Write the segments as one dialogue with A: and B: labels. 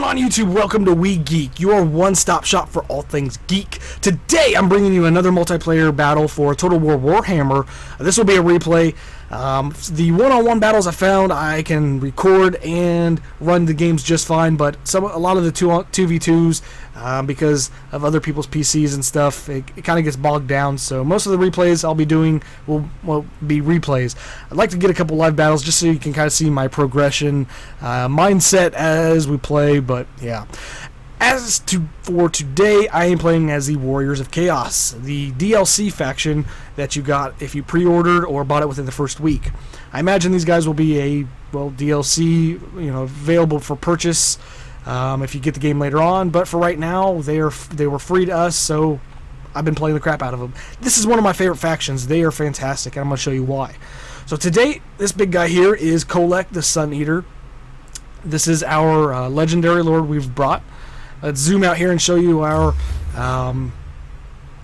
A: on YouTube? Welcome to We Geek, your one-stop shop for all things geek. Today I'm bringing you another multiplayer battle for Total War Warhammer. This will be a replay. The one-on-one battles I found I can record and run the games just fine, but a lot of the 2v2s, because of other people's PCs and stuff, it kind of gets bogged down. So most of the replays I'll be doing will be replays. I'd like to get a couple live battles just so you can kind of see my progression, mindset as we play, but yeah. For today, I am playing as the Warriors of Chaos, the DLC faction that you got if you pre-ordered or bought it within the first week. I imagine these guys will be a DLC, available for purchase if you get the game later on. But for right now, they were free to us, so I've been playing the crap out of them. This is one of my favorite factions. They are fantastic, and I'm going to show you why. So today, this big guy here is Kholek, the Sun Eater. This is our legendary lord we've brought. Let's zoom out here and show you our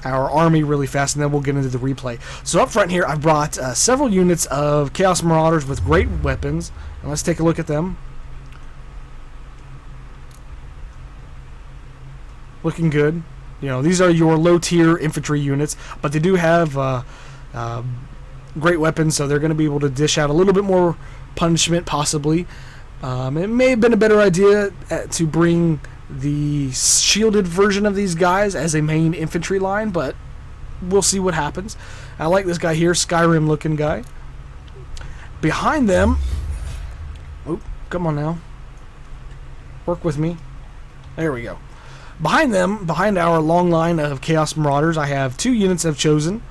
A: army really fast, and then we'll get into the replay. So up front here, I've brought several units of Chaos Marauders with great weapons, and let's take a look at them. Looking good. These are your low-tier infantry units, but they do have great weapons, so they're going to be able to dish out a little bit more punishment, possibly. It may have been a better idea to bring the shielded version of these guys as a main infantry line, but we'll see what happens. I like this guy here, Skyrim looking guy. Behind them, come on now, work with me, there we go. Behind them, behind our long line of Chaos Marauders, I have 2 units of Chosen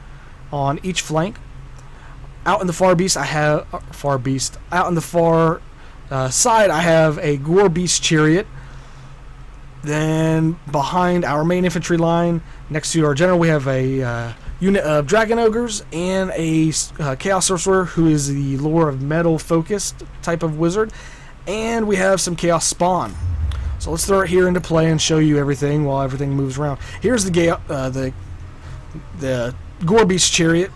A: on each flank. Out in the far beast, out in the far side, I have a Gore Beast Chariot. Then behind our main infantry line, next to our general, we have a unit of Dragon Ogres and a Chaos Sorcerer who is the Lore of Metal focused type of wizard, and we have some Chaos Spawn. So let's throw it here into play and show you everything while everything moves around. Here's the Gore Beast Chariot.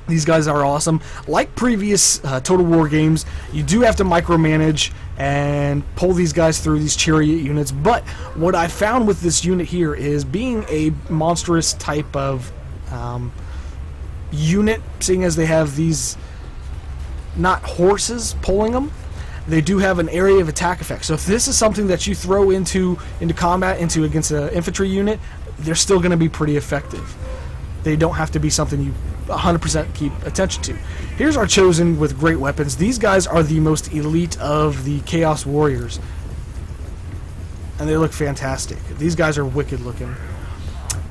A: These guys are awesome. Like previous Total War games, you do have to micromanage and pull these guys through these chariot units, but what I found with this unit here is being a monstrous type of unit, seeing as they have these not horses pulling them, they do have an area of attack effect. So if this is something that you throw into combat against an infantry unit, they're still going to be pretty effective. They don't have to be something you 100% keep attention to. Here's our Chosen with great weapons. These guys are the most elite of the Chaos Warriors, and they look fantastic. These guys are wicked looking.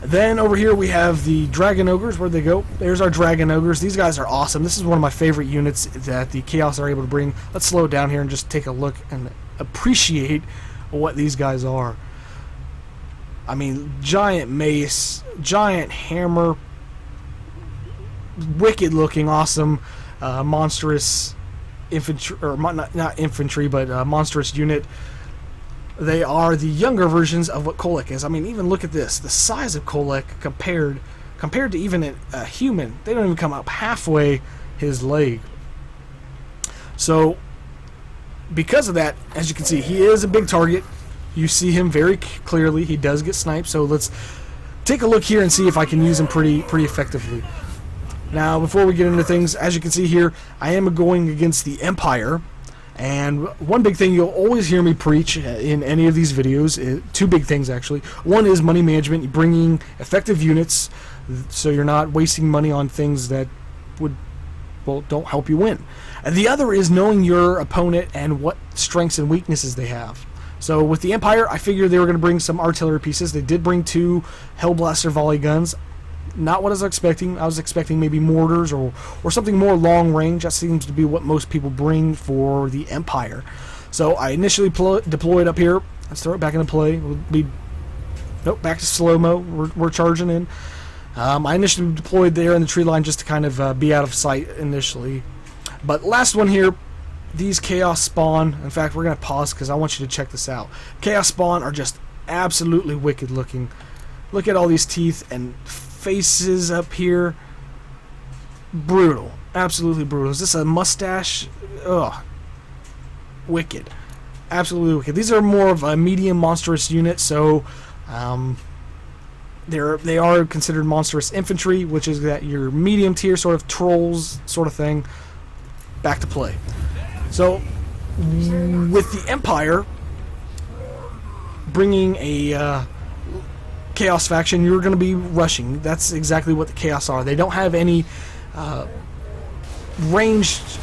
A: Then over here we have the Dragon Ogres. Where'd they go? There's our Dragon Ogres. These guys are awesome. This is one of my favorite units that the Chaos are able to bring. Let's slow it down here and just take a look and appreciate what these guys are. I mean, giant mace, giant hammer, wicked looking, awesome, monstrous infantry, or not infantry, but monstrous unit. They are the younger versions of what Kholek is. I mean, even look at this, the size of Kholek compared to even a human. They don't even come up halfway his leg. So because of that, as you can see, he is a big target. You see him very clearly. He does get sniped. So let's take a look here and see if I can use him pretty effectively. Now, before we get into things, as you can see here, I am going against the Empire. And one big thing you'll always hear me preach in any of these videos, 2 big things actually. One is money management, bringing effective units so you're not wasting money on things that don't help you win. And the other is knowing your opponent and what strengths and weaknesses they have. So with the Empire, I figured they were going to bring some artillery pieces. They did bring 2 Hellblaster volley guns. Not what I was expecting. I was expecting maybe mortars or something more long range. That seems to be what most people bring for the Empire. So I initially deployed up here. Let's throw it back into play. Nope, back to slow-mo. We're charging in. I initially deployed there in the tree line just to kind of be out of sight initially. But last one here, these Chaos Spawn. In fact, we're going to pause because I want you to check this out. Chaos Spawn are just absolutely wicked looking. Look at all these teeth and faces up here. Brutal. Absolutely brutal. Is this a mustache? Ugh. Wicked. Absolutely wicked. These are more of a medium monstrous unit, so they are considered monstrous infantry, which is that your medium tier sort of trolls sort of thing. Back to play. So with the Empire bringing a Chaos faction, you're going to be rushing. That's exactly what the Chaos are. They don't have any ranged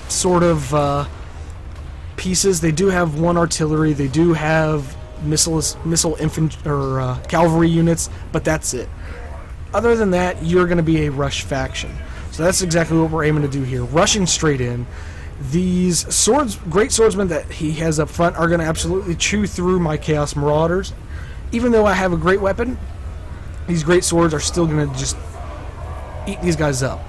A: sort of pieces. They do have one artillery. They do have missile infantry or cavalry units, but that's it. Other than that, you're going to be a rush faction. So that's exactly what we're aiming to do here. Rushing straight in. These great swordsmen that he has up front are going to absolutely chew through my Chaos Marauders. Even though I have a great weapon, these great swords are still going to just eat these guys up.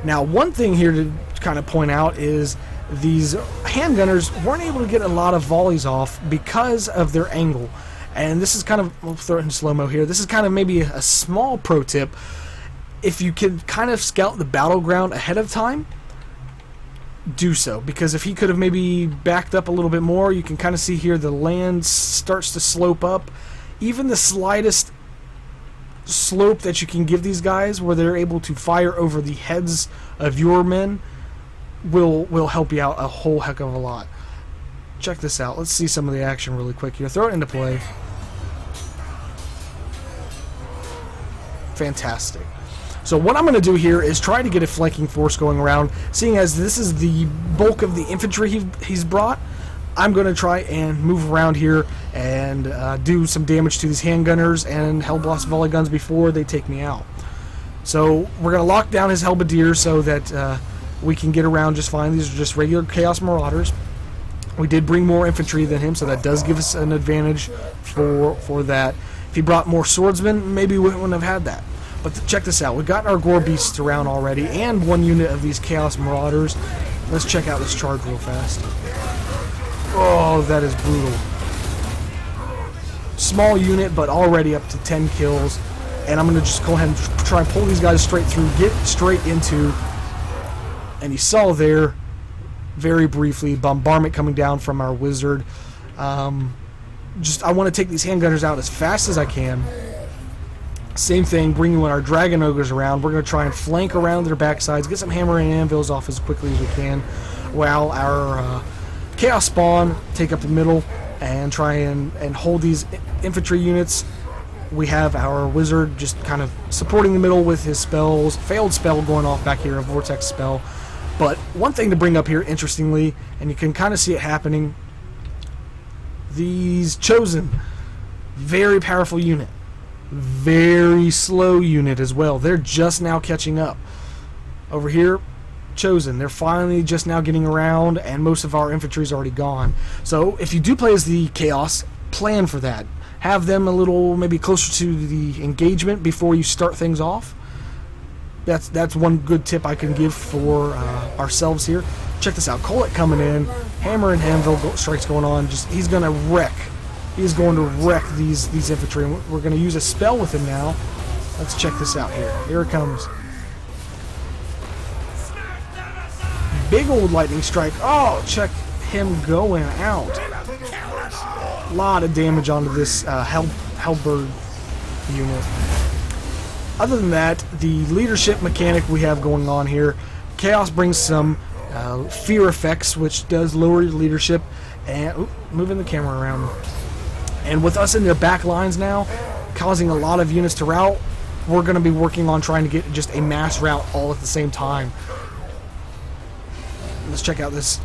A: Now, one thing here to kind of point out is these handgunners weren't able to get a lot of volleys off because of their angle. And this is kind of, we'll throw it in slow-mo here, this is kind of maybe a small pro tip. If you can kind of scout the battleground ahead of time, do so, because if he could have maybe backed up a little bit more, you can kind of see here the land starts to slope up. Even the slightest slope that you can give these guys where they're able to fire over the heads of your men will help you out a whole heck of a lot. Check this out. Let's see some of the action really quick here. Throw it into play. Fantastic. So what I'm going to do here is try to get a flanking force going around. Seeing as this is the bulk of the infantry he's brought, I'm going to try and move around here and do some damage to these handgunners and Hellblast volley guns before they take me out. So we're going to lock down his halberdiers so that we can get around just fine. These are just regular Chaos Marauders. We did bring more infantry than him, so that does give us an advantage for that. If he brought more swordsmen, maybe we wouldn't have had that. But check this out. We've gotten our Gore Beasts around already and one unit of these Chaos Marauders. Let's check out this charge real fast. Oh, that is brutal. Small unit, but already up to 10 kills. And I'm going to just go ahead and try and pull these guys straight through, get straight into... And you saw there, very briefly, bombardment coming down from our wizard. I want to take these handgunners out as fast as I can. Same thing, bringing our Dragon Ogres around. We're going to try and flank around their backsides, get some hammer and anvils off as quickly as we can, while our Chaos Spawn take up the middle and try and hold these infantry units. We have our wizard just kind of supporting the middle with his spells. Failed spell going off back here, a vortex spell. But one thing to bring up here, interestingly, and you can kind of see it happening, these Chosen, very powerful unit. Very slow unit as well. They're just now catching up. Over here, Chosen, they're finally just now getting around, and most of our infantry is already gone. So if you do play as the Chaos, plan for that. Have them a little maybe closer to the engagement before you start things off. That's one good tip I can give for ourselves here. Check this out. Kolek coming in. Hammer and anvil strikes going on. He's going to wreck. He's going to wreck these infantry. And we're going to use a spell with him now. Let's check this out here. Here it comes. Big old lightning strike. Oh, check him going out. A lot of damage onto this halberd unit. Other than that, the leadership mechanic we have going on here, Chaos brings some fear effects, which does lower your leadership, and moving the camera around. And with us in their back lines now, causing a lot of units to rout, we're going to be working on trying to get just a mass rout all at the same time. Let's check out this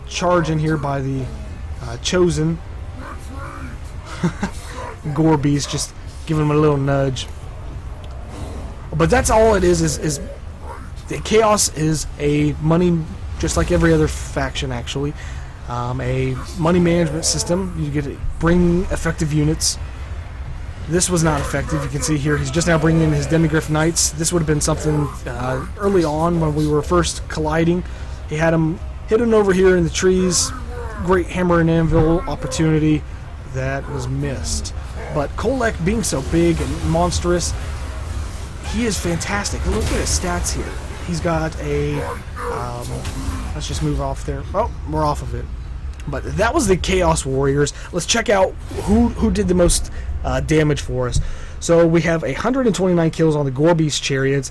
A: charge in here by the Chosen. Gore Beast, just giving him a little nudge. But that's all it is the Chaos is a money, just like every other faction actually, a money management system. You get to bring effective units. This was not effective. You can see here he's just now bringing in his Demigryph Knights. This would have been something early on when we were first colliding. He had him hidden over here in the trees. Great hammer and anvil opportunity that was missed. But Kolek, being so big and monstrous, he is fantastic. Look at his stats here. He's got a... let's just move off there. Oh, we're off of it. But that was the Chaos Warriors. Let's check out who did the most damage for us. So we have 129 kills on the Gorebeast Chariots.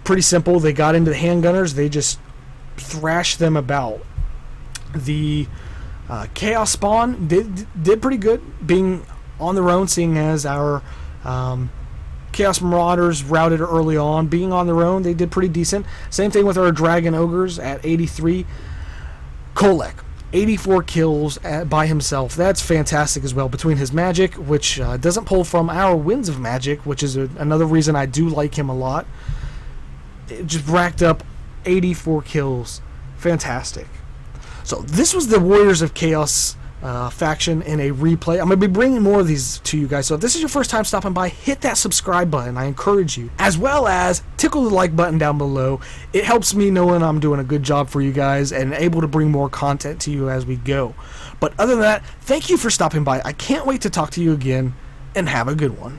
A: Pretty simple. They got into the handgunners. They just thrashed them about. The Chaos Spawn did pretty good, being on their own, seeing as our Chaos Marauders routed early on. Being on their own, they did pretty decent. Same thing with our Dragon Ogres at 83. Kolek, 84 kills by himself. That's fantastic as well. Between his magic, which doesn't pull from our Winds of Magic, which is another reason I do like him a lot. It just racked up 84 kills. Fantastic. So this was the Warriors of Chaos faction in a replay. I'm going to be bringing more of these to you guys. So if this is your first time stopping by, hit that subscribe button. I encourage you. As well as tickle the like button down below. It helps me knowing I'm doing a good job for you guys and able to bring more content to you as we go. But other than that, thank you for stopping by. I can't wait to talk to you again, and have a good one.